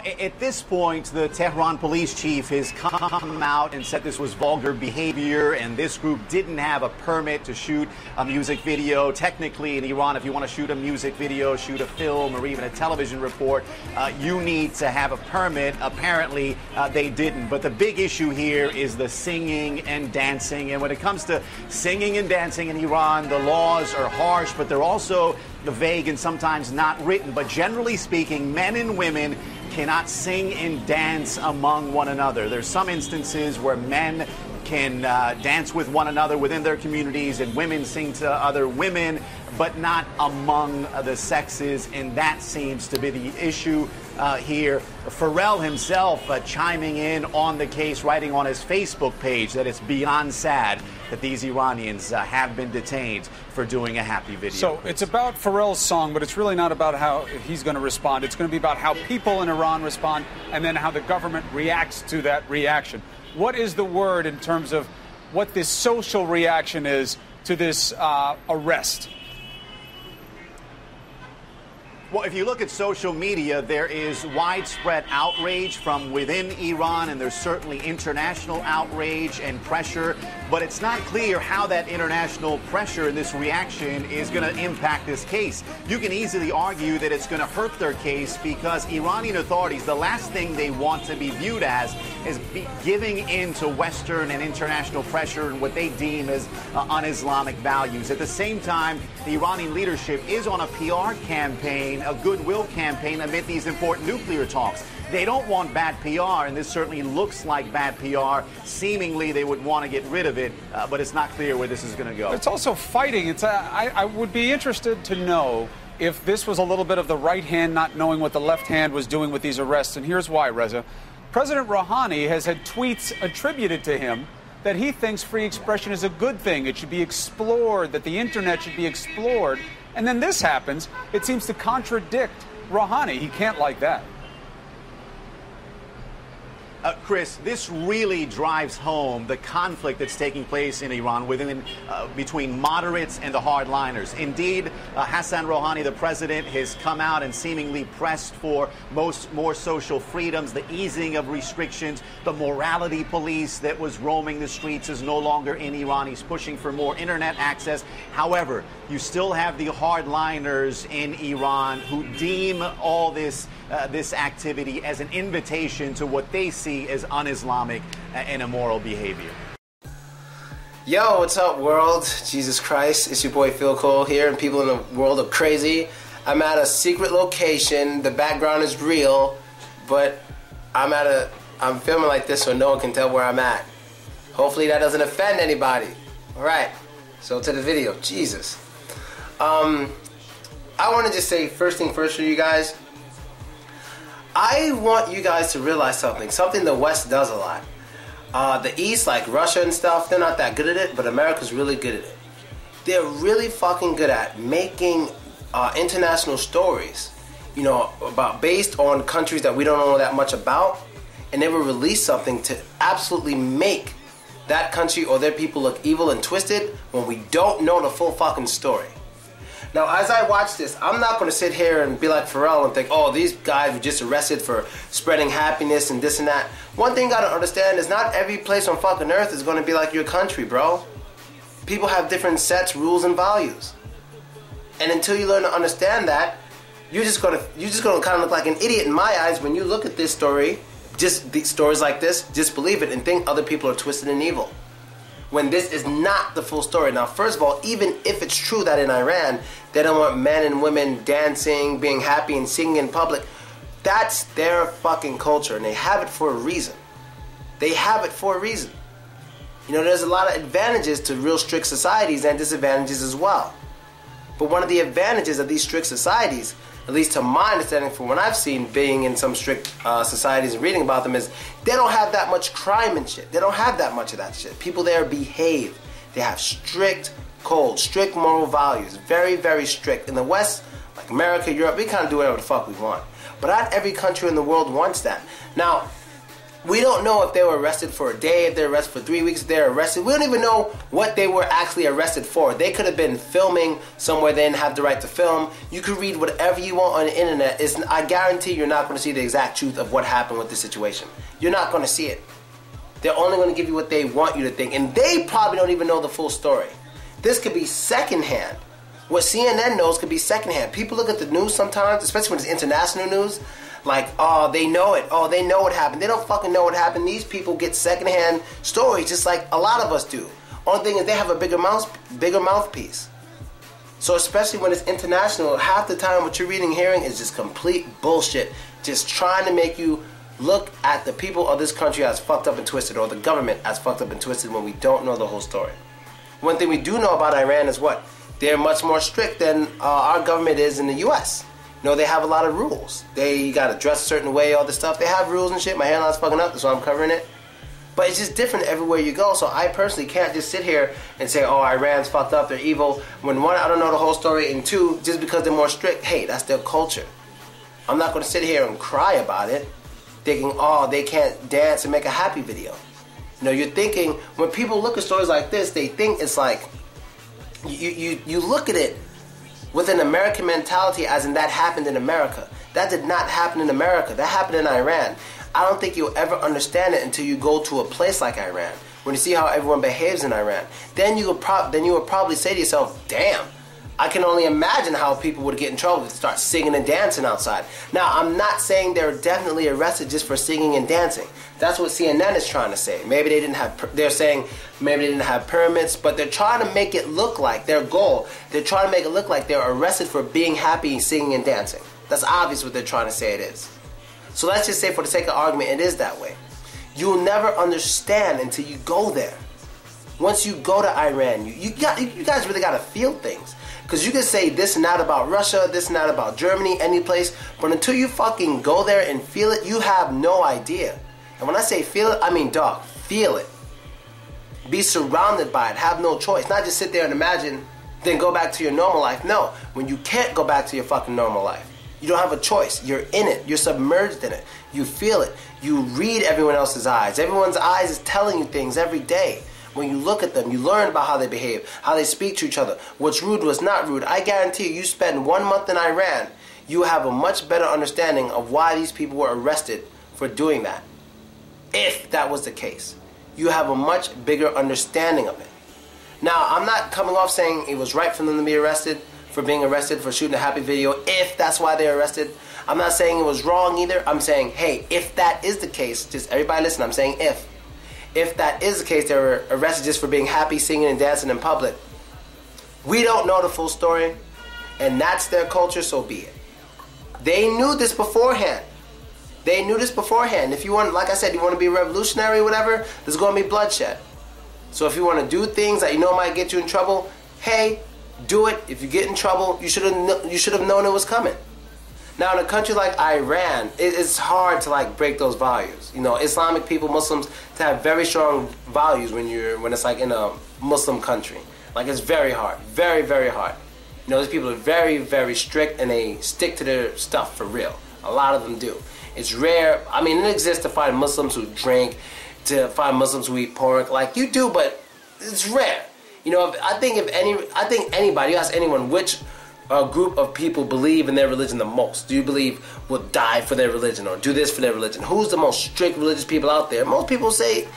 At this point, the Tehran police chief has come out and said this was vulgar behavior and this group didn't have a permit to shoot a music video. Technically, in Iran, if you want to shoot a music video, shoot a film, or even a television report, you need to have a permit. Apparently, they didn't. But the big issue here is the singing and dancing. And when it comes to singing and dancing in Iran, the laws are harsh, but they're also vague and sometimes not written. But generally speaking, men and women cannot sing and dance among one another. There's some instances where men can dance with one another within their communities and women sing to other women, but not among the sexes, and that seems to be the issue here. Pharrell himself chiming in on the case, writing on his Facebook page that it's beyond sad that these Iranians have been detained for doing a happy video. So it's about Pharrell's song, but it's really not about how he's going to respond. It's going to be about how people in Iran respond and then how the government reacts to that reaction. What is the word in terms of what this social reaction is to this arrest? Well, if you look at social media, there is widespread outrage from within Iran, and there's certainly international outrage and pressure, but it's not clear how that international pressure and this reaction is going to impact this case. You can easily argue that it's going to hurt their case because Iranian authorities, the last thing they want to be viewed as is giving in to Western and international pressure and what they deem as un-Islamic values. At the same time, the Iranian leadership is on a PR campaign, a goodwill campaign amid these important nuclear talks. They don't want bad PR, and this certainly looks like bad PR. Seemingly, they would want to get rid of it, but it's not clear where this is going to go. It's also fighting. I would be interested to know if this was a little bit of the right hand not knowing what the left hand was doing with these arrests, and here's why, Reza. President Rouhani has had tweets attributed to him that he thinks free expression is a good thing. It should be explored, that the internet should be explored. And then this happens. It seems to contradict Rouhani. He can't like that. Chris, this really drives home the conflict that's taking place in Iran between moderates and the hardliners. Indeed, Hassan Rouhani, the president, has come out and seemingly pressed for more social freedoms, the easing of restrictions. The morality police that was roaming the streets is no longer in Iran. He's pushing for more internet access. However, you still have the hardliners in Iran who deem all this activity as an invitation to what they see as un-Islamic and immoral behavior. Yo, what's up, world? Jesus Christ, it's your boy Phil Cole here, and people in the world are crazy. I'm at a secret location. The background is real, but I'm filming like this so no one can tell where I'm at. Hopefully that doesn't offend anybody. All right, so to the video. Jesus. I want to just say first thing first for you guys. I want you guys to realize something the West does a lot. The East, like Russia and stuff, they're not that good at it, but America's really good at it. They're really fucking good at making international stories, you know, based on countries that we don't know that much about, and they will release something to absolutely make that country or their people look evil and twisted when we don't know the full fucking story. Now, as I watch this, I'm not going to sit here and be like Pharrell and think, oh, these guys were just arrested for spreading happiness and this and that. One thing you got to understand is not every place on fucking earth is going to be like your country, bro. People have different sets, rules, and values. And until you learn to understand that, you're just going to kind of look like an idiot in my eyes when you look at this story, just these stories like this, disbelieve it and think other people are twisted and evil, when this is not the full story. Now, first of all, even if it's true that in Iran, they don't want men and women dancing, being happy, and singing in public, that's their fucking culture, and they have it for a reason. They have it for a reason. You know, there's a lot of advantages to real strict societies and disadvantages as well. But one of the advantages of these strict societies, at least to my understanding from what I've seen being in some strict societies and reading about them, is they don't have that much crime and shit. They don't have that much of that shit. People there behave. They have strict codes, strict moral values. Very, very strict. In the West, like America, Europe, we kind of do whatever the fuck we want. But not every country in the world wants that. Now, We don't know if they were arrested for a day, if they're arrested for 3 weeks, if they're arrested. We don't even know what they were actually arrested for. They could have been filming somewhere they didn't have the right to film. You could read whatever you want on the internet. I guarantee you're not going to see the exact truth of what happened with this situation. You're not going to see it. They're only going to give you what they want you to think. And they probably don't even know the full story. This could be secondhand. What CNN knows could be secondhand. People look at the news sometimes, especially when it's international news, like, oh, they know it. Oh, they know what happened. They don't fucking know what happened. These people get secondhand stories just like a lot of us do. Only thing is they have a bigger mouthpiece. So especially when it's international, half the time what you're reading and hearing is just complete bullshit. Just trying to make you look at the people of this country as fucked up and twisted, or the government as fucked up and twisted, when we don't know the whole story. One thing we do know about Iran is what? They're much more strict than our government is in the U.S. You know, they have a lot of rules. You got to dress a certain way, all this stuff. They have rules and shit. My hairline's fucking up, that's why I'm covering it. But it's just different everywhere you go. So I personally can't just sit here and say, oh, Iran's fucked up, they're evil. When one, I don't know the whole story, and two, just because they're more strict, hey, that's their culture. I'm not going to sit here and cry about it, thinking, oh, they can't dance and make a happy video. You know, you're thinking, when people look at stories like this, they think it's like, you look at it with an American mentality, as in that happened in America. That did not happen in America. That happened in Iran. I don't think you'll ever understand it until you go to a place like Iran, when you see how everyone behaves in Iran. Then you would probably say to yourself, damn, I can only imagine how people would get in trouble if they start singing and dancing outside. Now, I'm not saying they're definitely arrested just for singing and dancing. That's what CNN is trying to say. Maybe they didn't have, they're saying maybe they didn't have permits, but they're trying to make it look like, their goal, they're trying to make it look like they're arrested for being happy, singing and dancing. That's obvious what they're trying to say it is. So let's just say, for the sake of argument, it is that way. You'll never understand until you go there. Once you go to Iran, you guys really got to feel things. Because you can say this and that about Russia, this and that about Germany, any place, but until you fucking go there and feel it, you have no idea. And when I say feel it, I mean, dog, feel it. Be surrounded by it, have no choice. Not just sit there and imagine, then go back to your normal life. No, when you can't go back to your fucking normal life, you don't have a choice. You're in it. You're submerged in it. You feel it. You read everyone else's eyes. Everyone's eyes is telling you things every day. When you look at them, you learn about how they behave, how they speak to each other, what's rude, what's not rude. I guarantee you spend 1 month in Iran, you have a much better understanding of why these people were arrested for doing that. If that was the case, you have a much bigger understanding of it. Now, I'm not coming off saying it was right for them to be arrested, for being arrested for shooting a happy video, if that's why they're arrested. I'm not saying it was wrong either. I'm saying, hey, if that is the case, just everybody listen, I'm saying if. If that is the case, they were arrested just for being happy, singing and dancing in public. We don't know the full story, and that's their culture, so be it. They knew this beforehand. They knew this beforehand. If you want, like I said, you want to be revolutionary or whatever, there's going to be bloodshed. So if you want to do things that you know might get you in trouble, hey, do it. If you get in trouble, you should have known it was coming. Now, in a country like Iran, it's hard to like break those values. You know, Islamic people, Muslims, to have very strong values when it's like in a Muslim country. Like, it's very hard, very, very hard. You know, these people are very, very strict, and they stick to their stuff for real. A lot of them do. It's rare. I mean, it exists to find Muslims who drink, to find Muslims who eat pork, like you do, but it's rare. You know, I think anybody, you ask anyone which group of people believe in their religion the most. Do you believe will die for their religion or do this for their religion? Who's the most strict religious people out there? Most people say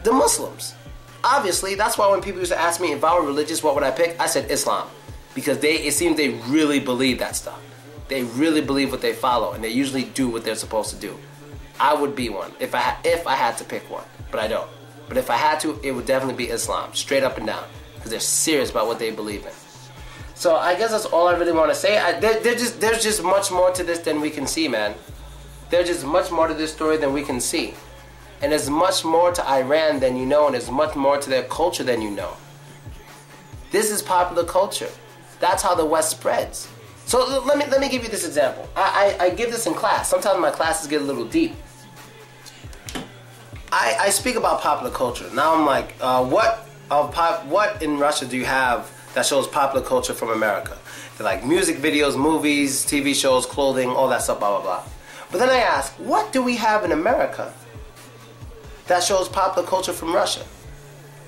the Muslims. Obviously, that's why when people used to ask me if I were religious, what would I pick? I said Islam. Because it seems they really believe that stuff. They really believe what they follow, and they usually do what they're supposed to do. I would be one if I had to pick one, but I don't. But if I had to, it would definitely be Islam, straight up and down, because they're serious about what they believe in. So I guess that's all I really want to say. There's just much more to this than we can see, man. There's just much more to this story than we can see. And there's much more to Iran than you know, and there's much more to their culture than you know. This is popular culture. That's how the West spreads. So let me give you this example. I give this in class. Sometimes my classes get a little deep. I speak about popular culture. Now I'm like, what in Russia do you have that shows popular culture from America? They're like music videos, movies, TV shows, clothing, all that stuff, blah, blah, blah. But then I ask, what do we have in America that shows popular culture from Russia.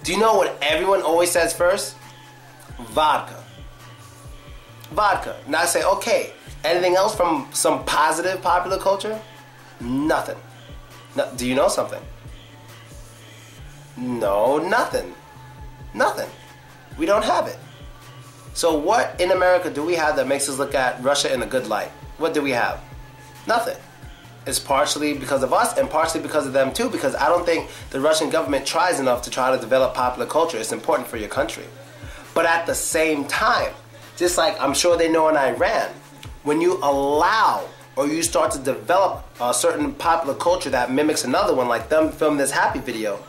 Do you know what everyone always says first? Vodka. Vodka. Now I say, okay, anything else from some positive popular culture? Nothing. No, do you know something? No, nothing. Nothing. We don't have it. So what in America do we have that makes us look at Russia in a good light? What do we have? Nothing. It's partially because of us and partially because of them too, because I don't think the Russian government tries enough to try to develop popular culture. It's important for your country. But at the same time, just like I'm sure they know in Iran, when you allow or you start to develop a certain popular culture that mimics another one, like them filming this happy video,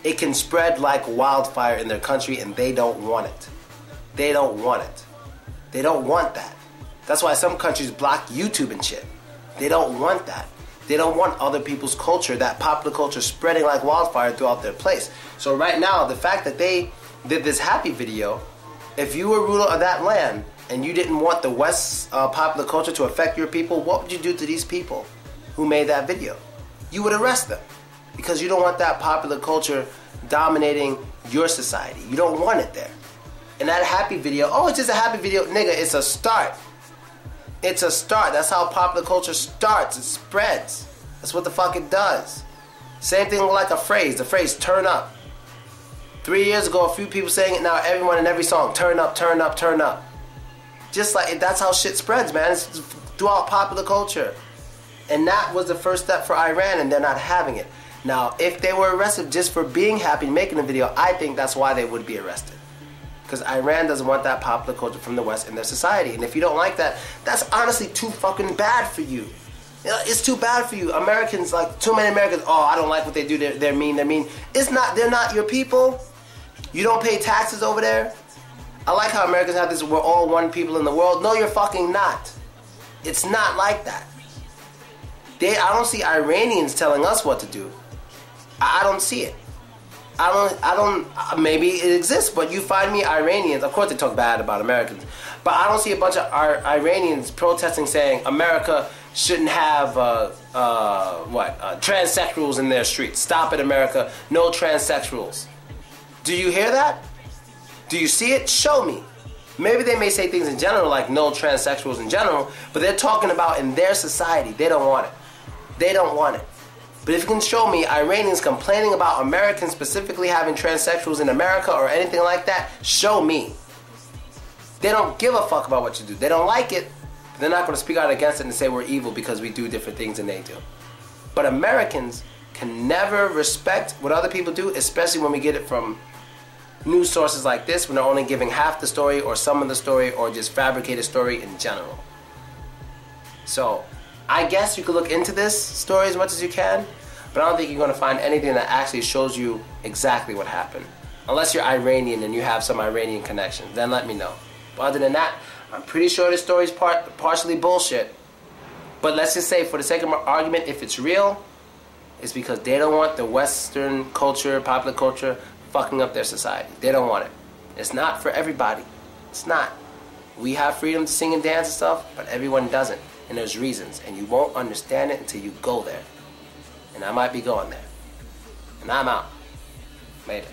it can spread like wildfire in their country, and they don't want it. They don't want it. They don't want that. That's why some countries block YouTube and shit. They don't want that. They don't want other people's culture, that popular culture, spreading like wildfire throughout their place. So right now, the fact that they did this happy video, if you were ruler of that land and you didn't want the West's popular culture to affect your people, what would you do to these people who made that video? You would arrest them because you don't want that popular culture dominating your society. You don't want it there. And that happy video, oh, it's just a happy video. Nigga, it's a start. It's a start. That's how popular culture starts. It spreads. That's what the fuck it does. Same thing with like a phrase. The phrase, turn up. 3 years ago, a few people saying it now, everyone in every song, turn up, turn up, turn up. Just like, that's how shit spreads, man. It's throughout popular culture. And that was the first step for Iran, and they're not having it. Now, if they were arrested just for being happy and making a video, I think that's why they would be arrested. Because Iran doesn't want that popular culture from the West in their society. And if you don't like that, that's honestly too fucking bad for you. It's too bad for you. Americans, like, too many Americans, oh, I don't like what they do, they're mean, they're mean. It's not, they're not your people. You don't pay taxes over there. I like how Americans have this, we're all one people in the world. No, you're fucking not. It's not like that. I don't see Iranians telling us what to do. I don't see it. Maybe it exists, but you find me Iranians, of course they talk bad about Americans, but I don't see a bunch of Iranians protesting saying America shouldn't have, transsexuals in their streets. Stop it, America. No transsexuals. Do you hear that? Do you see it? Show me. Maybe they may say things in general like no transsexuals in general, but they're talking about in their society. They don't want it. They don't want it. But if you can show me Iranians complaining about Americans specifically having transsexuals in America or anything like that, show me. They don't give a fuck about what you do. They don't like it. They're not going to speak out against it and say we're evil because we do different things than they do. But Americans can never respect what other people do, especially when we get it from news sources like this, when they're only giving half the story or some of the story or just fabricated story in general. So, I guess you could look into this story as much as you can, but I don't think you're going to find anything that actually shows you exactly what happened. Unless you're Iranian and you have some Iranian connections, then let me know. But other than that, I'm pretty sure this story is partially bullshit. But let's just say, for the sake of my argument, if it's real, it's because they don't want the Western culture, popular culture, fucking up their society. They don't want it. It's not for everybody. It's not. We have freedom to sing and dance and stuff, but everyone doesn't. And there's reasons. And you won't understand it until you go there. And I might be going there. And I'm out. Later.